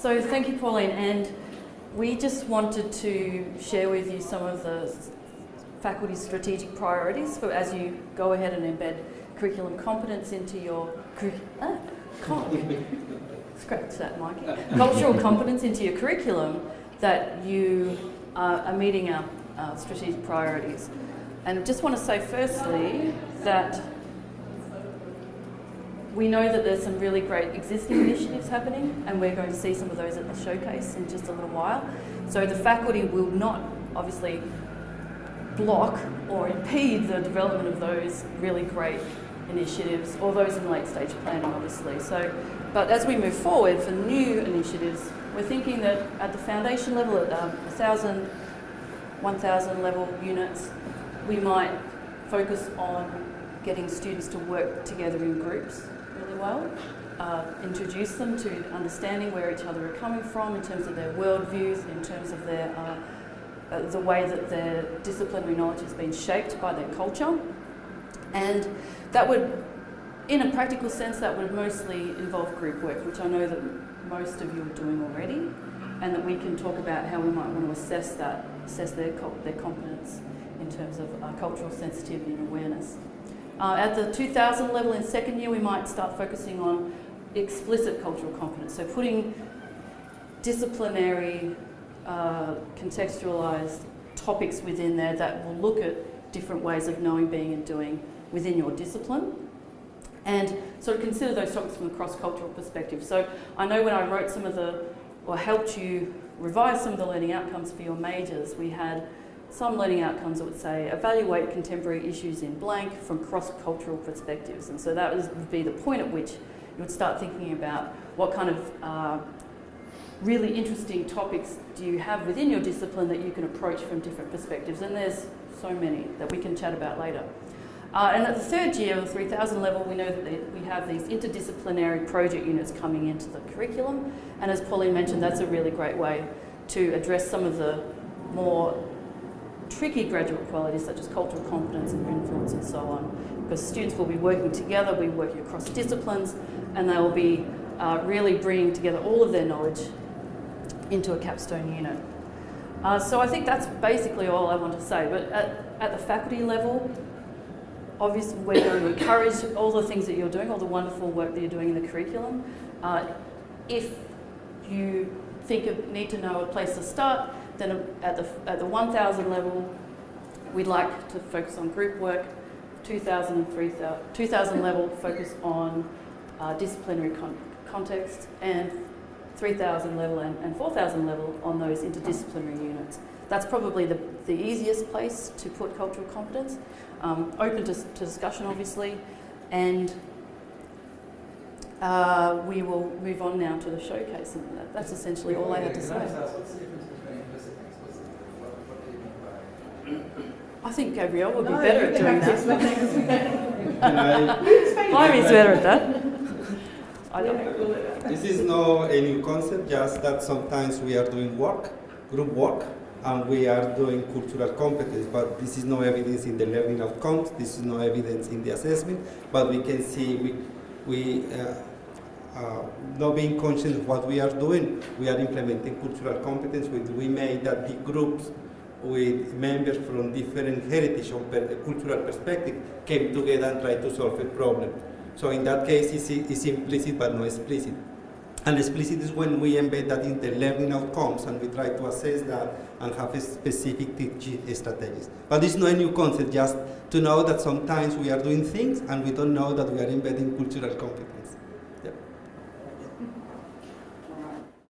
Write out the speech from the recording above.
So thank you, Pauline, and we just wanted to share with you some of the faculty strategic priorities for as you go ahead and embed curriculum competence into your scratch that, Mikey. Cultural competence into your curriculum, that you are meeting our strategic priorities. And just want to say firstly that we know that there's some really great existing initiatives happening, and we're going to see some of those at the showcase in just a little while. So the faculty will not obviously block or impede the development of those really great initiatives, or those in late stage planning obviously. So, but as we move forward for new initiatives, we're thinking that at the foundation level, at 1,000 level units, we might focus on getting students to work together in groups really well, introduce them to understanding where each other are coming from in terms of their worldviews, in terms of their the way that their disciplinary knowledge has been shaped by their culture. And that would, in a practical sense, that would mostly involve group work, which I know that most of you are doing already, and that we can talk about how we might want to assess their competence in terms of cultural sensitivity and awareness. At the 2000 level in second year, we might start focusing on explicit cultural competence, so putting disciplinary, contextualised topics within there that will look at different ways of knowing, being and doing within your discipline, and sort of consider those topics from a cross-cultural perspective. So I know when I wrote or helped you revise some of the learning outcomes for your majors, we had some learning outcomes that would say, evaluate contemporary issues in blank from cross-cultural perspectives. And so that would be the point at which you would start thinking about what kind of really interesting topics do you have within your discipline that you can approach from different perspectives. And there's so many that we can chat about later. And at the third year, the 3000 level, we know that we have these interdisciplinary project units coming into the curriculum. And as Pauline mentioned, that's a really great way to address some of the more tricky graduate qualities such as cultural competence and influence and so on. Because students will be working together, we'll be working across disciplines, and they will be really bringing together all of their knowledge into a capstone unit. So I think that's basically all I want to say. But at the faculty level, obviously we're going to encourage all the things that you're doing, all the wonderful work that you're doing in the curriculum. If you need to know a place to start, then at the 1000 level, we'd like to focus on group work. 2000 and 2000 level, focus on disciplinary context, and 3000 level and 4000 level on those interdisciplinary units. That's probably the easiest place to put cultural competence. Open to discussion, obviously, and we will move on now to the showcase, and that's essentially all I had to say. What's the difference between implicit and explicit? What do you mean by it? I think Gabrielle would be better at doing that. Jaime is better at that. I don't know. This is not a new concept, just that sometimes we are doing group work, and we are doing cultural competence, but this is no evidence in the learning outcomes, this is no evidence in the assessment, but we can see not being conscious of what we are doing, we are implementing cultural competence. We made that big groups with members from different heritage or cultural perspective came together and tried to solve a problem. So in that case, it's implicit but not explicit. And explicit is when we embed that in the learning outcomes and we try to assess that and have a specific teaching strategies. But it's not a new concept, just to know that sometimes we are doing things and we don't know that we are embedding cultural competence. Yeah.